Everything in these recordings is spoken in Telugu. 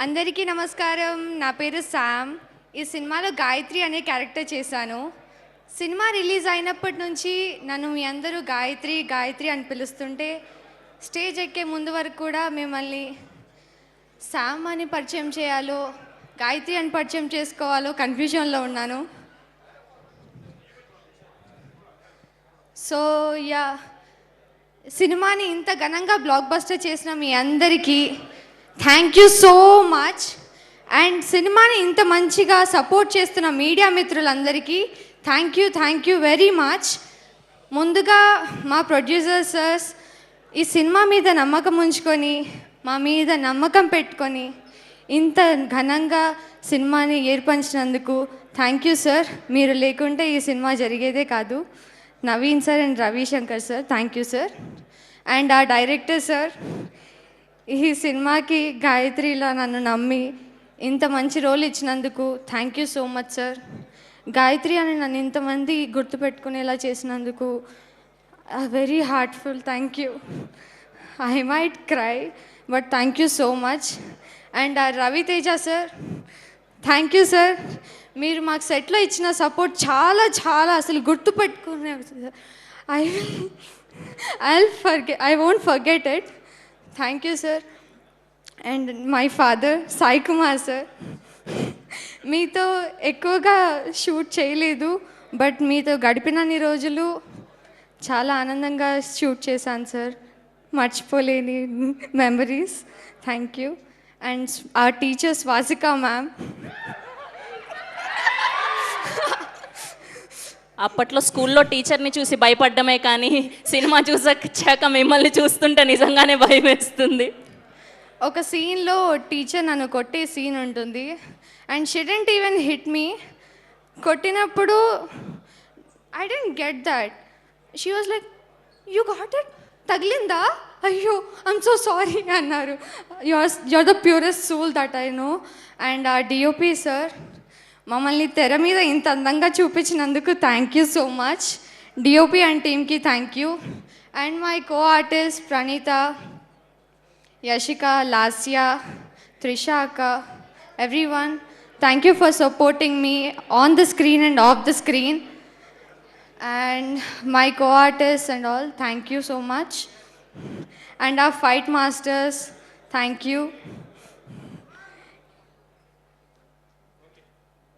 అందరికీ నమస్కారం. నా పేరు శామ్. ఈ సినిమాలో గాయత్రి అనే క్యారెక్టర్ చేశాను. సినిమా రిలీజ్ అయినప్పటి నుంచి నన్ను మీ అందరూ గాయత్రి గాయత్రి అని పిలుస్తుంటే స్టేజ్ ఎక్కే ముందు వరకు కూడా మిమ్మల్ని శామ్ అని పరిచయం చేయాలో గాయత్రి అని పరిచయం చేసుకోవాలో కన్ఫ్యూజన్లో ఉన్నాను. సో సినిమాని ఇంత ఘనంగా బ్లాక్ బస్టర్ చేసిన మీ అందరికీ thank you so much. And సినిమాని ఇంత మంచిగా సపోర్ట్ చేస్తున్న మీడియా మిత్రులందరికీ థ్యాంక్ యూ వెరీ మచ్. ముందుగా మా ప్రొడ్యూసర్ సర్స్ ఈ సినిమా మీద నమ్మకం ఉంచుకొని మా మీద నమ్మకం పెట్టుకొని ఇంత ఘనంగా సినిమాని ఏర్పరిచినందుకు థ్యాంక్ యూ సార్. మీరు లేకుంటే ఈ సినిమా జరిగేదే కాదు. Naveen sir and Ravishankar sir thank you sir. And ఆ డైరెక్టర్ సార్ ఈ సినిమాకి గాయత్రిలా నన్ను నమ్మి ఇంత మంచి రోల్ ఇచ్చినందుకు thank you so much sir. Gayatri అని నన్ను ఇంతమంది గుర్తుపెట్టుకునేలా చేసినందుకు very heartful thank you. I might cry but thank you so much. And Ravi Teja sir thank you sir. మీరు మాకు సెట్లో ఇచ్చిన సపోర్ట్ చాలా చాలా అసలు గుర్తుపెట్టుకునే I won't forget it. Thank you sir. And my father Sai Kumar sir, మీతో ఎక్కువగా షూట్ చేయలేదు బట్ మీతో గడిపినన్ని రోజులు చాలా ఆనందంగా షూట్ చేశాను సార్. మర్చిపోలేని మెమరీస్. Thank you. అండ్ ఆ టీచర్ స్వాసికా మ్యామ్, అప్పట్లో స్కూల్లో టీచర్ని చూసి భయపడ్డమే కానీ సినిమా చూసాక మిమ్మల్ని చూస్తుంటే నిజంగానే భయం వేస్తుంది. ఒక సీన్లో టీచర్ నన్ను కొట్టే సీన్ ఉంటుంది and she didn't even hit me. కొట్టినప్పుడు I don't get that. She was like you got it, తగిలిందా, అయ్యో ఐఎమ్ సో సారీ అన్నారు. You're the purest soul that I know. And ఆ డిఓపి సార్ మమ్మల్ని తెర మీద ఇంత అందంగా చూపించినందుకు thank you so much. DOP and టీమ్కి thank you. And my co artist Praneetha, Yashika, Lasya, Trisha అక్క, everyone, thank you for supporting me on the screen and off the screen. And my co-artists and all, thank you so much. And our fight masters, thank you.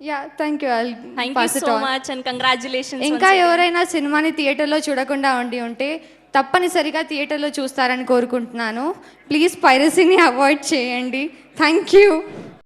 Yeah, thank you. I'll pass it on. Thank you so much and congratulations. ఇంకా ఎవరైనా సినిమాని థియేటర్లో చూడకుండా ఉంటే తప్పనిసరిగా థియేటర్లో చూస్తారని కోరుకుంటున్నాను. ప్లీజ్ పైరసీని అవాయిడ్ చేయండి. Thank you.